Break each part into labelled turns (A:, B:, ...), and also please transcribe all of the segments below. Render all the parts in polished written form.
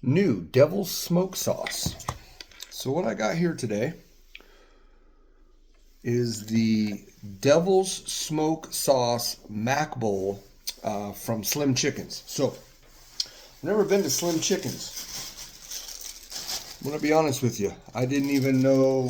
A: New Devil's Smoke Sauce. So what I got here today is the Devil's Smoke Sauce Mac Bowl from Slim Chickens. So I've never been to Slim Chickens. I'm going to be honest with you. I didn't even know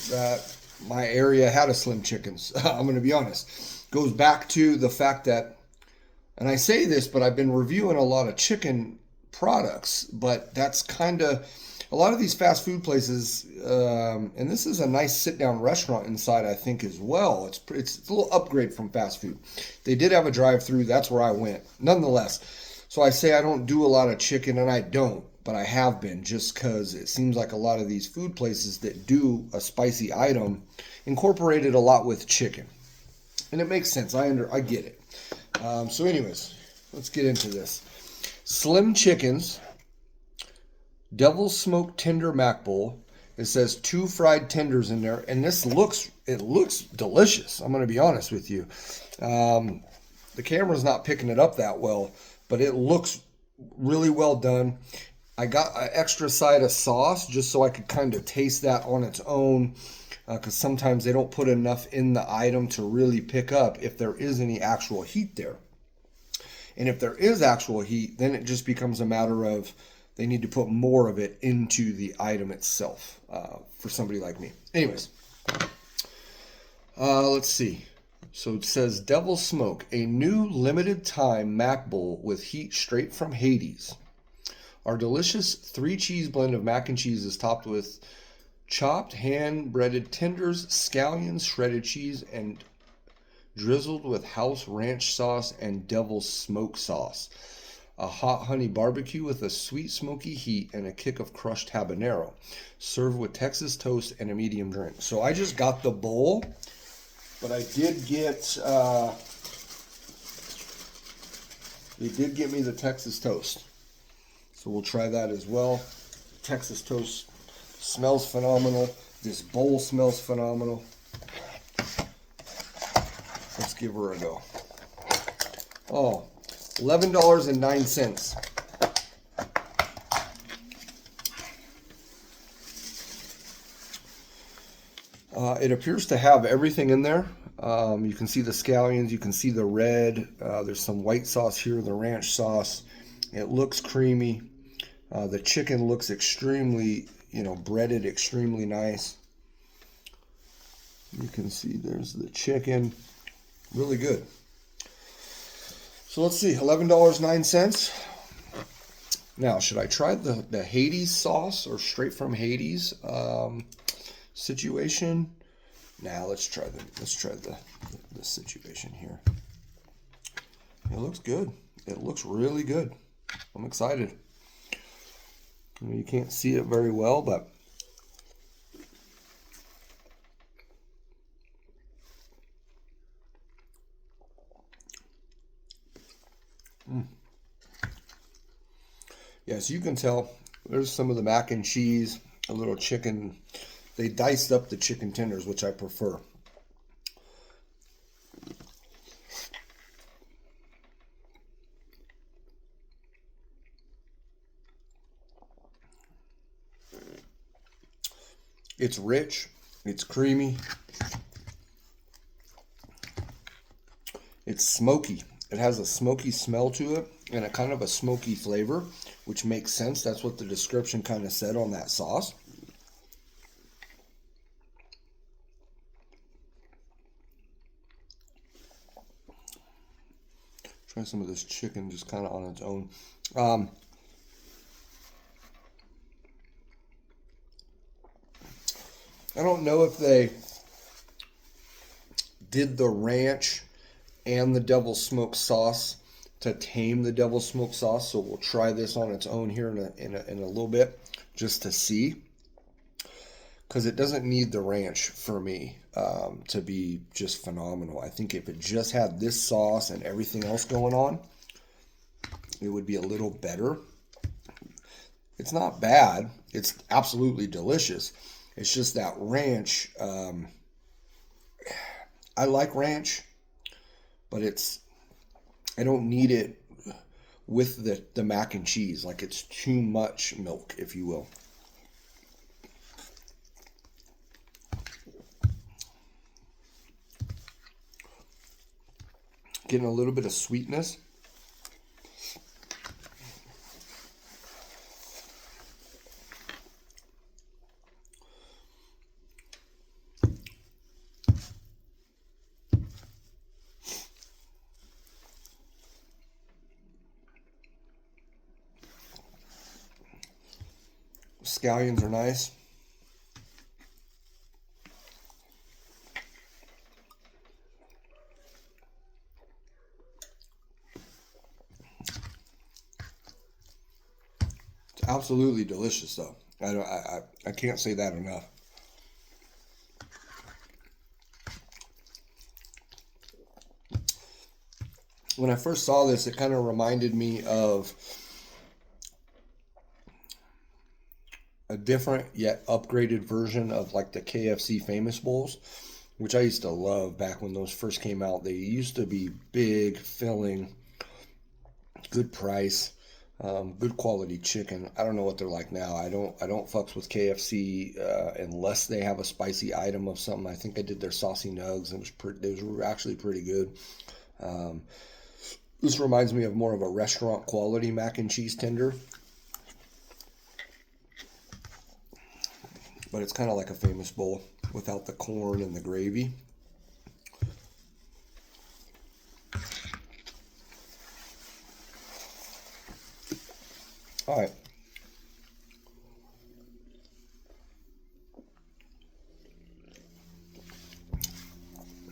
A: that my area had a Slim Chickens. I'm going to be honest. Goes back to the fact that, and I say this, but I've been reviewing a lot of chicken products, but that's kind of a lot of these fast food places, and this is a nice sit-down restaurant inside, I think, as well. It's a little upgrade from fast food. They did have a drive-through. That's where I went. Nonetheless, so I say I don't do a lot of chicken, and I don't, but I have been just because it seems like a lot of these food places that do a spicy item incorporated a lot with chicken, and it makes sense. I get it. So, anyways, let's get into this. Slim Chickens Devil's Smoked Tender Mac Bowl. It says 2 fried tenders in there, and it looks delicious. I'm going to be honest with you. The camera's not picking it up that well, but it looks really well done. I got an extra side of sauce just so I could kind of taste that on its own, because sometimes they don't put enough in the item to really pick up if there is any actual heat there. And if there is actual heat, then it just becomes a matter of they need to put more of it into the item itself for somebody like me. Anyways, let's see. So it says Devil Smoke, a new limited time Mac Bowl with heat straight from Hades. Our delicious 3-cheese blend of mac and cheese is topped with chopped hand-breaded tenders, scallions, shredded cheese, and drizzled with house ranch sauce and Devil's Smoke sauce. A hot honey barbecue with a sweet smoky heat and a kick of crushed habanero. Served with Texas toast and a medium drink. So I just got the bowl, but I did get, they did get me the Texas toast. So we'll try that as well. Texas toast smells phenomenal. This bowl smells phenomenal. Let's give her a go. Oh, $11.09. It appears to have everything in there. You can see the scallions, you can see the red. There's some white sauce here, the ranch sauce. It looks creamy. The chicken looks extremely, breaded, extremely nice. You can see there's the chicken. Really good. So let's see, $11.09. Now, should I try the Hades sauce or straight from Hades situation? Now let's try the situation here. It looks good. It looks really good. I'm excited. You can't see it very well, but yes, you can tell there's some of the mac and cheese, a little chicken. They diced up the chicken tenders, which I prefer. It's rich, it's creamy, it's smoky. It has a smoky smell to it and a kind of a smoky flavor, which makes sense. That's what the description kind of said on that sauce. Try some of this chicken just kind of on its own. I don't know if they did the ranch and the Devil's Smoke sauce to tame the Devil's Smoke sauce, so we'll try this on its own here in a little bit just to see, because it doesn't need the ranch for me to be just phenomenal. I think if it just had this sauce and everything else going on, it would be a little better. It's not bad. It's absolutely delicious. It's just that ranch. I like ranch, but I don't need it with the mac and cheese. Like it's too much milk, if you will. Getting a little bit of sweetness. Scallions are nice. It's absolutely delicious, though. I can't say that enough. When I first saw this, it kind of reminded me of a different yet upgraded version of like the KFC Famous Bowls, which I used to love back when those first came out. They used to be big, filling, good price, good quality chicken. I don't know what they're like now. I don't fucks with KFC unless they have a spicy item of something. I think I did their saucy nugs, and it was actually pretty good. This reminds me of more of a restaurant quality mac and cheese tender, but it's kind of like a Famous Bowl without the corn and the gravy. All right.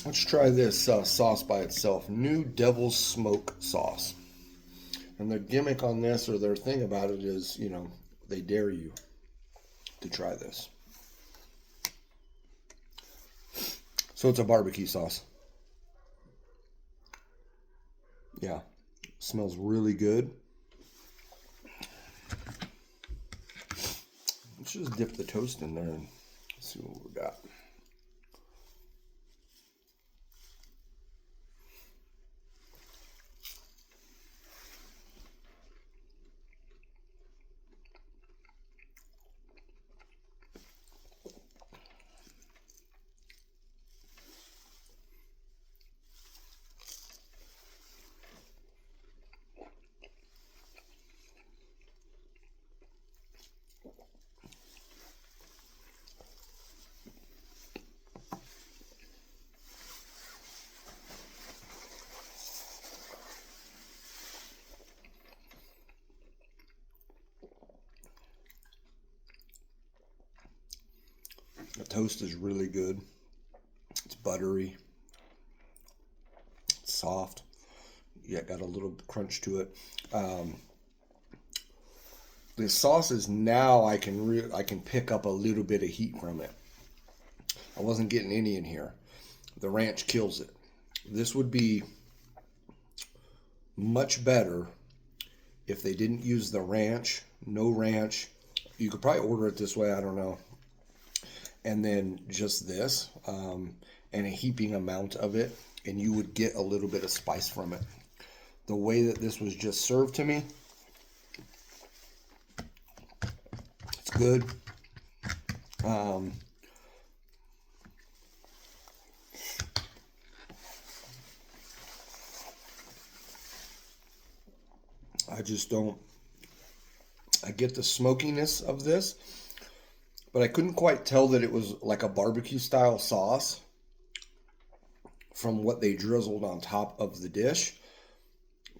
A: Let's try this sauce by itself. New Devil's Smoke sauce. And their gimmick on this, or their thing about it is, they dare you to try this. So it's a barbecue sauce. Yeah. Smells really good. Let's just dip the toast in there and see what we got. The toast is really good. It's buttery. It's soft. Yeah, got a little crunch to it. The sauces now I can pick up a little bit of heat from it. I wasn't getting any in here. The ranch kills it. This would be much better if they didn't use the ranch. No ranch. You could probably order it this way. I don't know. And then just this and a heaping amount of it, and you would get a little bit of spice from it. The way that this was just served to me, it's good. I just don't. I get the smokiness of this, but I couldn't quite tell that it was like a barbecue style sauce from what they drizzled on top of the dish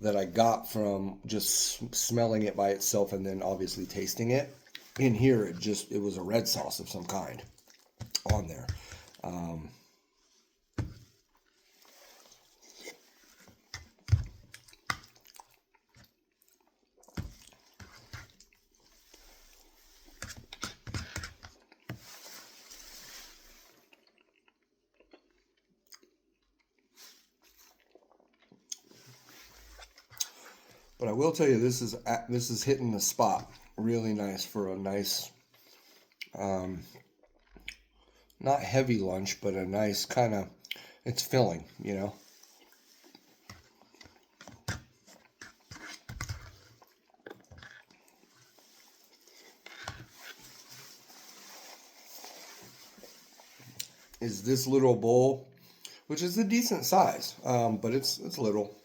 A: that I got from just smelling it by itself and then obviously tasting it. In here, it was a red sauce of some kind on there. But I will tell you, this is hitting the spot really nice for a nice, not heavy lunch, but a nice kind of, it's filling, is this little bowl, which is a decent size, but it's little.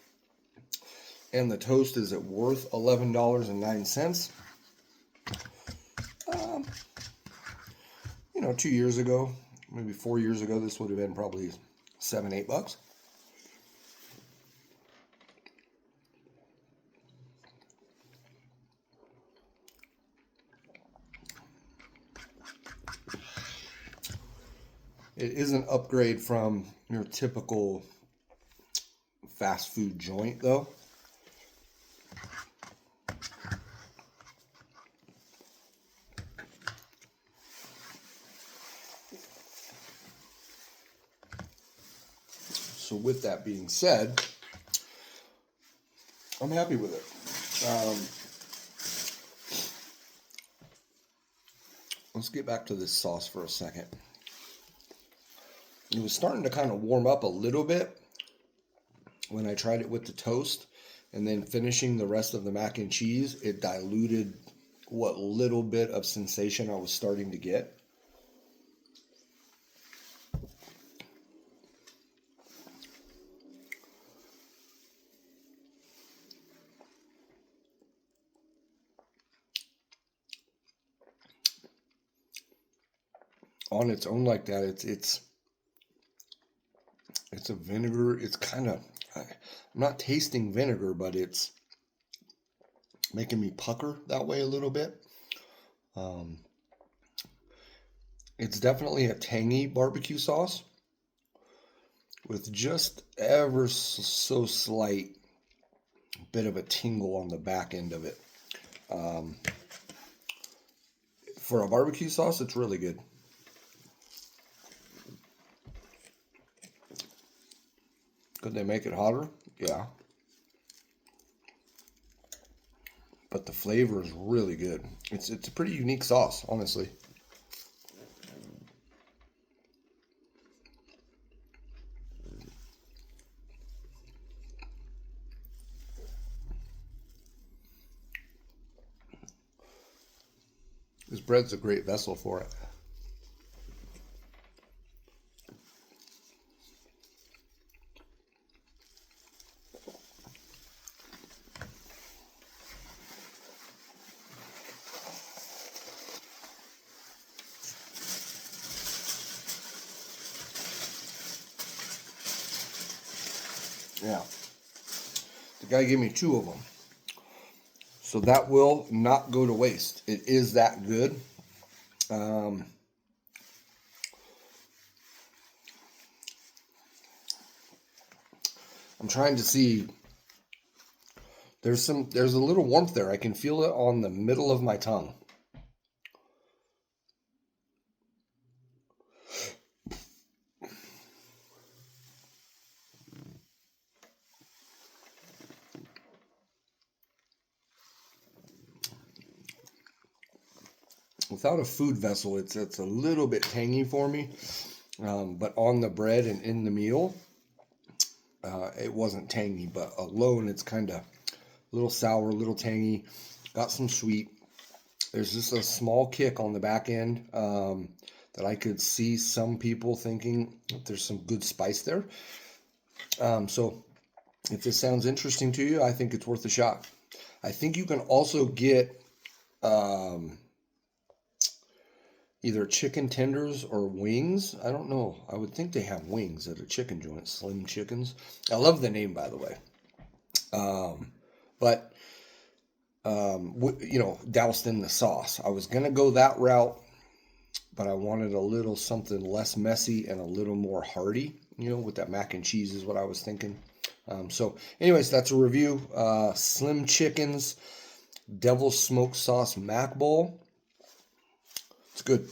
A: And the toast is at worth $11.09. 2 years ago, maybe 4 years ago, this would have been probably $7-8. It is an upgrade from your typical fast food joint, though. So with that being said, I'm happy with it. Let's get back to this sauce for a second. It was starting to kind of warm up a little bit when I tried it with the toast, and then finishing the rest of the mac and cheese, it diluted what little bit of sensation I was starting to get. On its own like that, it's a vinegar. It's kind of, I'm not tasting vinegar, but it's making me pucker that way a little bit. It's definitely a tangy barbecue sauce with just ever so slight bit of a tingle on the back end of it. For a barbecue sauce, it's really good. Could they make it hotter? Yeah. But the flavor is really good. It's a pretty unique sauce, honestly. This bread's a great vessel for it. Yeah. The guy gave me 2 of them. So that will not go to waste. It is that good. I'm trying to see. There's a little warmth there. I can feel it on the middle of my tongue. Without a food vessel, it's a little bit tangy for me. But on the bread and in the meal, it wasn't tangy. But alone, it's kind of a little sour, a little tangy. Got some sweet. There's just a small kick on the back end that I could see some people thinking there's some good spice there. So if this sounds interesting to you, I think it's worth a shot. I think you can also get either chicken tenders or wings. I don't know. I would think they have wings at a chicken joint. Slim Chickens. I love the name, by the way. But doused in the sauce. I was going to go that route, but I wanted a little something less messy and a little more hearty, with that mac and cheese is what I was thinking. So anyways, that's a review. Slim Chickens Devil's Smoked Sauce Mac Bowl. It's good.